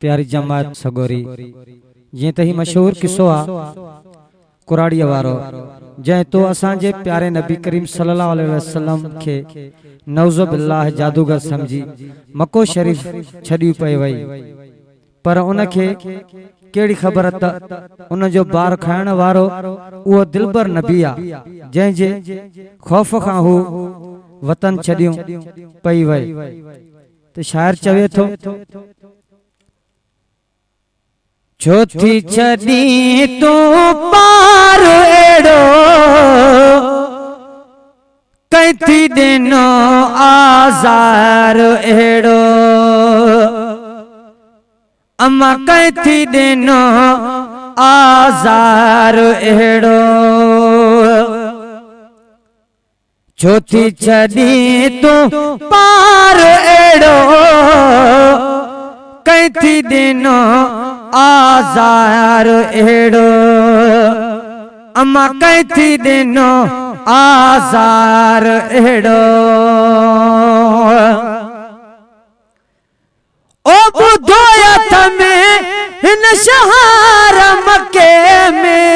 प्यारी जमात सगोरी ये तो ही मशहूर किस्सो आ कुराड़ीअ वारो जै तो असांजे प्यारे नबी करीम सल्लल्लाहु अलैहि वसल्लम के नौज़ो बिल्लाह जादूगर समझी मक्को शरीफ छड़ी पे वई पर उनके केड़ी खबर त उन जो बार खाइण वारो वो दिलबर नबी आ जै जे खौफ खां हु वतन छड़ियो पई वई। तो शायर चवे थो छोथी छड़ी तू पार एड़ो कैथी दिनो आज़ार एड़ो अम्मा कैथी दिनो आज़ार एड़ो छोथी छड़ी तू पार एड़ो कैथी दिनो आज़ार एड़ो अम्मा कैथी दिनो आज़ार एड़ो ओ बुधोया तमें हिन शहर मक्के में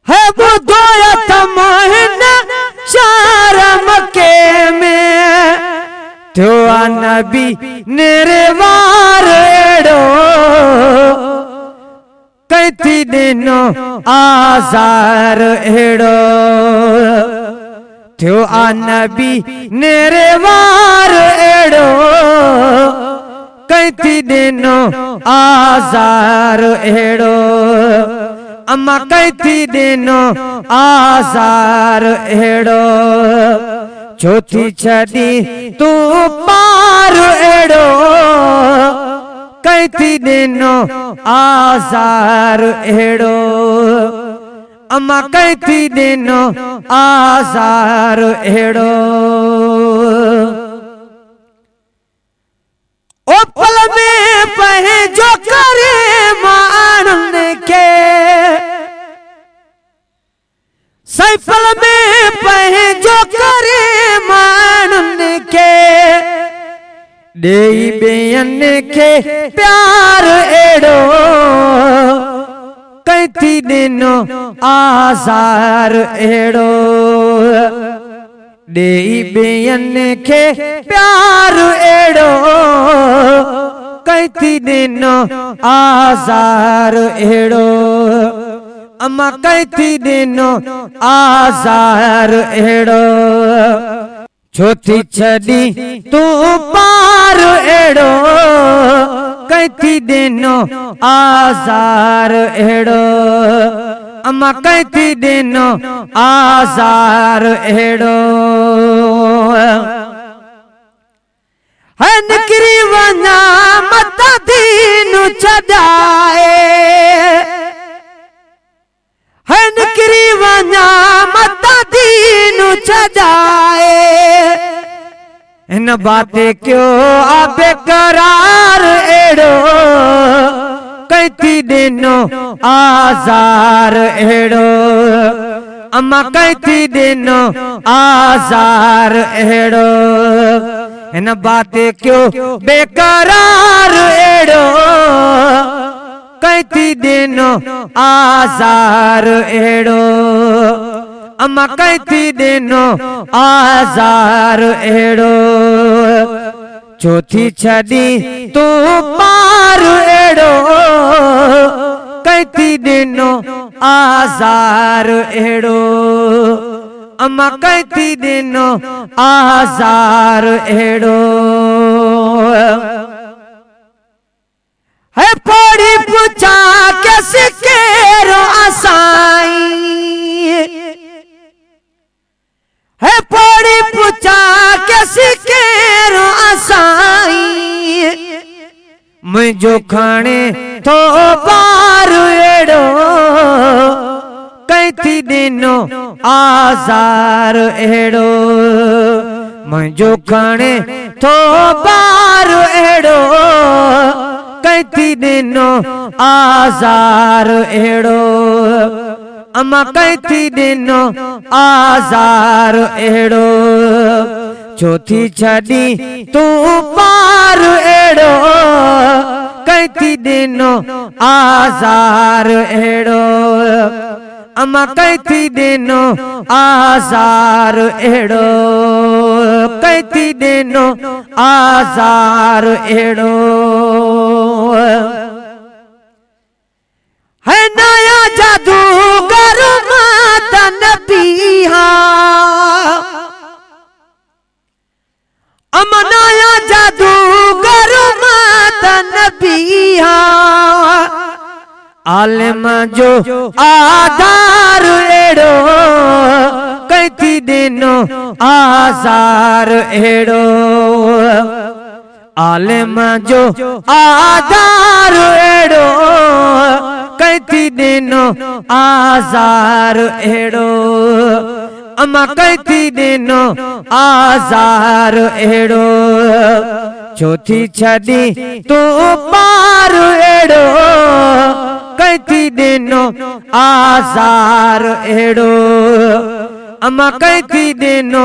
है बुधोया तमें हिन शहर मक्के में थियो आ नबी नेरे वार एड़ो कैथी दिनो आज़ार एड़ो थियो आ नबी नेरे वार एड़ो कैथी दिनो आज़ार एड़ो अम्मा कैथी दिनो आज़ार एड़ो छोथी छड़ी तू पार एड़ो कैथी दिनो आज़ार एड़ो अम्मा कैथी दिनो आज़ार एड़ो ओ पल में पहे जो करे मानन के सही पल में पहे जो करे मानन के देई बेयन के प्यार एड़ो कैथी दिनो आज़ार एड़ो देई बेयन के प्यार एड़ो कैथी दिनो आज़ार एड़ो अम्मा कैथी दिनो आज़ार एड़ो छोथी छड़ी तू पार एड़ो कैथी दिनो आज़ार एड़ो अम्मा कैथी दिनो आज़ार एड़ो है निकरी वना मत दीनु छड़ाए है निकरी वना मत दीनु छड़ाए इन बातें क्यों आबे करार एड़ो कैथी दिनो आज़ार एड़ो अम्मा कैथी दिनो आज़ार एड़ो इन बातें क्यों बेकरार एड़ो कैथी दिनो आज़ार एड़ो अम्मा कैथी दिनो आज़ार एड़ो छोथी छड़ी तू पार एड़ो कैथी दिनो आज़ार एड़ो अम्मा कैथी दिनो आज़ार एड़ो है पड़ी पूछा कैसे केरो असाई है पड़ी पूछा कैसे केरो असाई मुझो खाने तो बार एड़ो कैथी दिनो आज़ार एड़ो मुझो खाने तो बार एड़ो कैथी दिनो आज़ार एड़ो अम्मा कैथी दिनो आज़ार एड़ो चौथी छड़ी तू पार कैती दिनो आज़ार एड़ो अमा कैती दिनो आज़ार एड़ो कैती दिनो आज़ार एड़ो है नया जादूगर माता नबीहा अमनाया जादूगर माता नबीहा आलिम जो आधार एड़ो कैती दिनो आज़ार एड़ो आलिम जो आधार एड़ो कैती दिनो आज़ार एड़ो अमा कैती दिनो आज़ार एड़ो चौथी छदी तू पार एड़ो कैती दिनो आज़ार एड़ो अमा कैती दिनो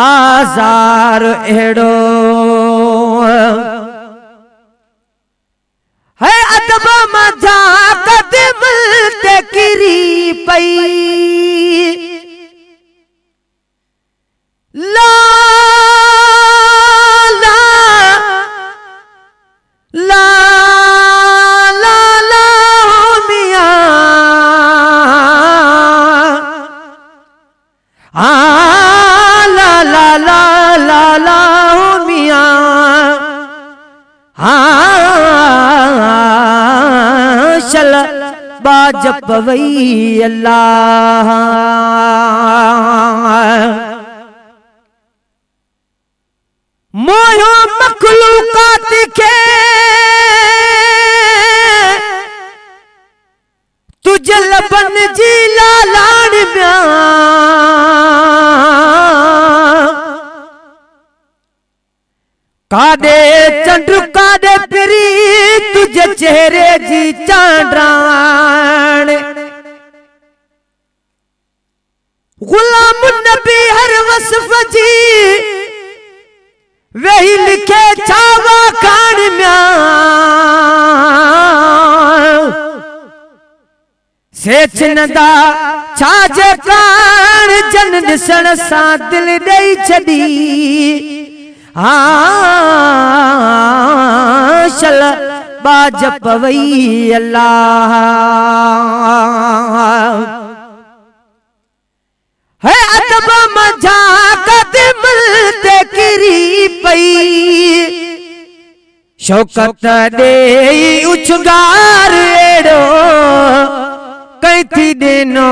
आज़ार एड़ो है अदब मजा कदम ते किरी पई ला ला ला ला ला मियां ला ला ला ला ला मियां चल बाजप वही अल्लाह मोयो मखलूकात के तुझे लबन जी लालान ब्यां कादे चंड कादे पिरी तुझे चेहरे जी चांडान गुलाम नबी हर वसफ जी वही लिखे छावा खान म्यां सेच नदा छाजे कान जन दिसण सा दिल दई छदी चल बाजप वही अल्लाह है अदब मजा कदम ते किरी पई शौकत दे उछगार एड़ो कैती दिनो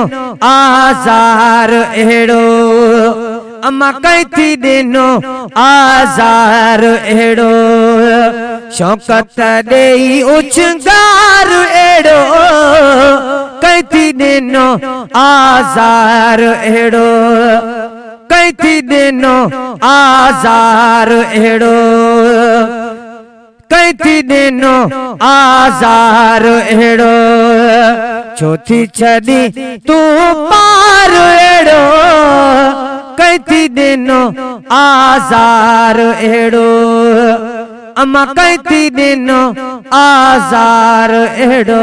आज़ार एड़ो अमा कैती दिनो आज़ार एड़ो शौकत दे उछगार एड़ो कैती दिनो आज़ार एड़ो कैती दिनो आज़ार एड़ो कैती दिनो आज़ार एड़ो चौथी छदी तू पार एड़ो कैती दिनो आज़ार एड़ो अमा कैती दिनो आज़ार एड़ो